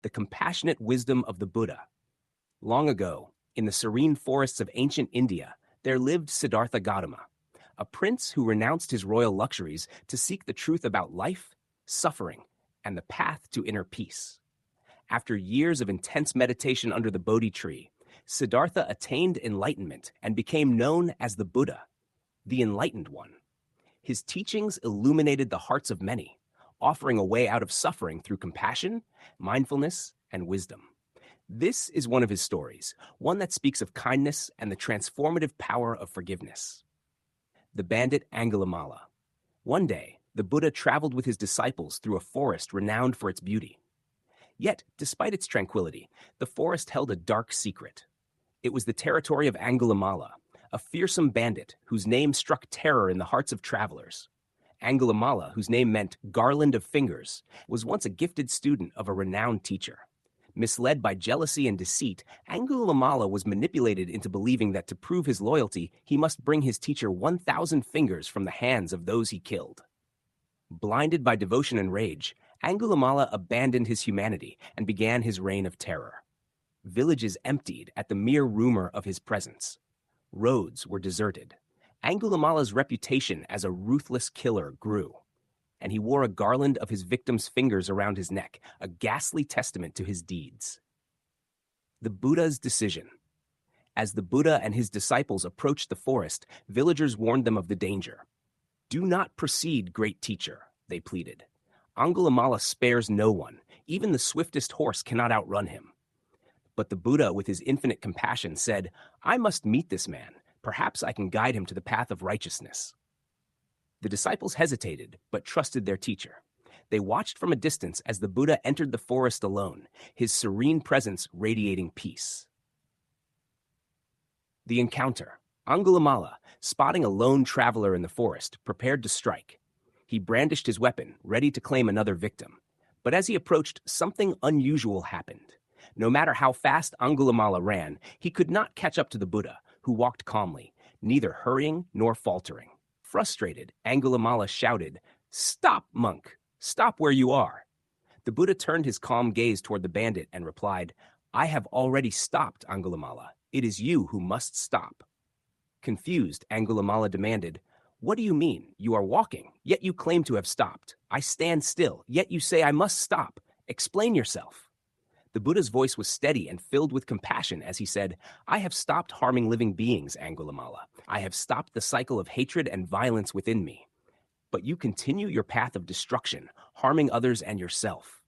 The compassionate wisdom of the Buddha. Long ago, in the serene forests of ancient India, there lived Siddhartha Gautama, a prince who renounced his royal luxuries to seek the truth about life, suffering, and the path to inner peace. After years of intense meditation under the Bodhi tree, Siddhartha attained enlightenment and became known as the Buddha, the Enlightened One. His teachings illuminated the hearts of many, offering a way out of suffering through compassion, mindfulness, and wisdom. This is one of his stories, one that speaks of kindness and the transformative power of forgiveness. The bandit Angulimala. One day, the Buddha traveled with his disciples through a forest renowned for its beauty. Yet, despite its tranquility, the forest held a dark secret. It was the territory of Angulimala, a fearsome bandit whose name struck terror in the hearts of travelers. Angulimala, whose name meant garland of fingers, was once a gifted student of a renowned teacher. Misled by jealousy and deceit, Angulimala was manipulated into believing that to prove his loyalty, he must bring his teacher 1,000 fingers from the hands of those he killed. Blinded by devotion and rage, Angulimala abandoned his humanity and began his reign of terror. Villages emptied at the mere rumor of his presence. Roads were deserted. Angulimala's reputation as a ruthless killer grew, and he wore a garland of his victims' fingers around his neck, a ghastly testament to his deeds. The Buddha's decision. As the Buddha and his disciples approached the forest, villagers warned them of the danger. "Do not proceed, great teacher," they pleaded. "Angulimala spares no one. Even the swiftest horse cannot outrun him." But the Buddha, with his infinite compassion, said, "I must meet this man. Perhaps I can guide him to the path of righteousness." The disciples hesitated, but trusted their teacher. They watched from a distance as the Buddha entered the forest alone, his serene presence radiating peace. The encounter. Angulimala, spotting a lone traveler in the forest, prepared to strike. He brandished his weapon, ready to claim another victim. But as he approached, something unusual happened. No matter how fast Angulimala ran, he could not catch up to the Buddha, who walked calmly, neither hurrying nor faltering. Frustrated, Angulimala shouted, "Stop, monk! Stop where you are!" The Buddha turned his calm gaze toward the bandit and replied, "I have already stopped, Angulimala. It is you who must stop." Confused, Angulimala demanded, "What do you mean? You are walking, yet you claim to have stopped. I stand still, yet you say I must stop. Explain yourself." The Buddha's voice was steady and filled with compassion as he said, "I have stopped harming living beings, Angulimala. I have stopped the cycle of hatred and violence within me. But you continue your path of destruction, harming others and yourself.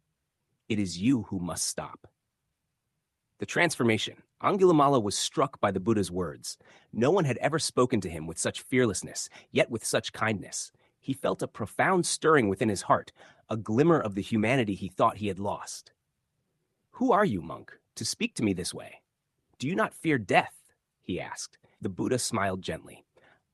It is you who must stop." The transformation. Angulimala was struck by the Buddha's words. No one had ever spoken to him with such fearlessness, yet with such kindness. He felt a profound stirring within his heart, a glimmer of the humanity he thought he had lost. "Who are you, monk, to speak to me this way? Do you not fear death?" he asked. The Buddha smiled gently.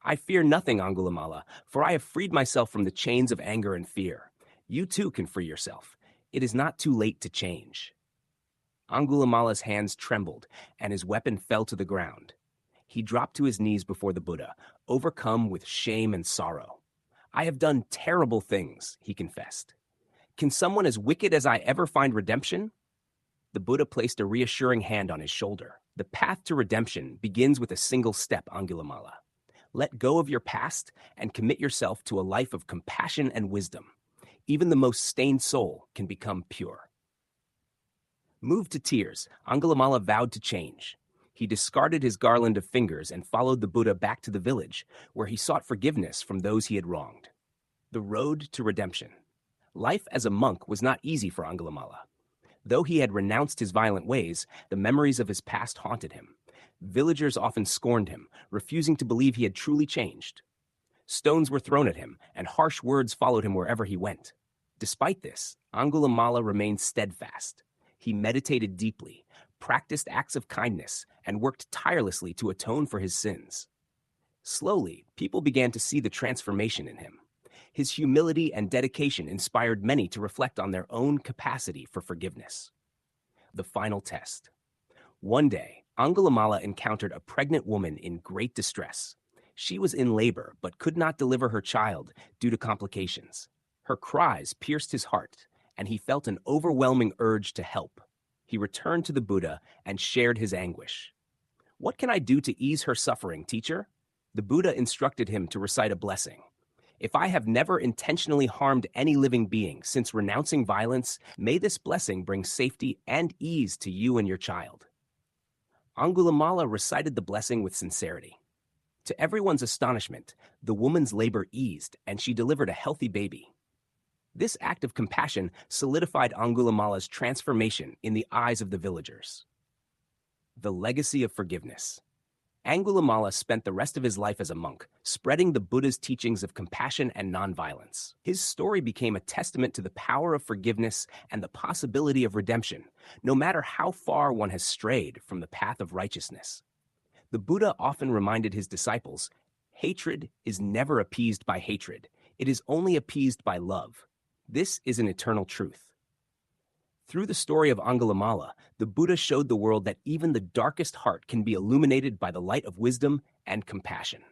"I fear nothing, Angulimala, for I have freed myself from the chains of anger and fear. You too can free yourself. It is not too late to change." Angulimala's hands trembled, and his weapon fell to the ground. He dropped to his knees before the Buddha, overcome with shame and sorrow. "I have done terrible things," he confessed. "Can someone as wicked as I ever find redemption?" The Buddha placed a reassuring hand on his shoulder. "The path to redemption begins with a single step, Angulimala. Let go of your past and commit yourself to a life of compassion and wisdom. Even the most stained soul can become pure." Moved to tears, Angulimala vowed to change. He discarded his garland of fingers and followed the Buddha back to the village, where he sought forgiveness from those he had wronged. The road to redemption. Life as a monk was not easy for Angulimala. Though he had renounced his violent ways, the memories of his past haunted him. Villagers often scorned him, refusing to believe he had truly changed. Stones were thrown at him, and harsh words followed him wherever he went. Despite this, Angulimala remained steadfast. He meditated deeply, practiced acts of kindness, and worked tirelessly to atone for his sins. Slowly, people began to see the transformation in him. His humility and dedication inspired many to reflect on their own capacity for forgiveness. The final test. One day, Angulimala encountered a pregnant woman in great distress. She was in labor but could not deliver her child due to complications. Her cries pierced his heart, and he felt an overwhelming urge to help. He returned to the Buddha and shared his anguish. "What can I do to ease her suffering, teacher?" The Buddha instructed him to recite a blessing. "If I have never intentionally harmed any living being since renouncing violence, may this blessing bring safety and ease to you and your child." Angulimala recited the blessing with sincerity. To everyone's astonishment, the woman's labor eased and she delivered a healthy baby. This act of compassion solidified Angulimala's transformation in the eyes of the villagers. The legacy of forgiveness. Angulimala spent the rest of his life as a monk, spreading the Buddha's teachings of compassion and nonviolence. His story became a testament to the power of forgiveness and the possibility of redemption, no matter how far one has strayed from the path of righteousness. The Buddha often reminded his disciples, hatred is never appeased by hatred. It is only appeased by love. This is an eternal truth. Through the story of Angulimala, the Buddha showed the world that even the darkest heart can be illuminated by the light of wisdom and compassion.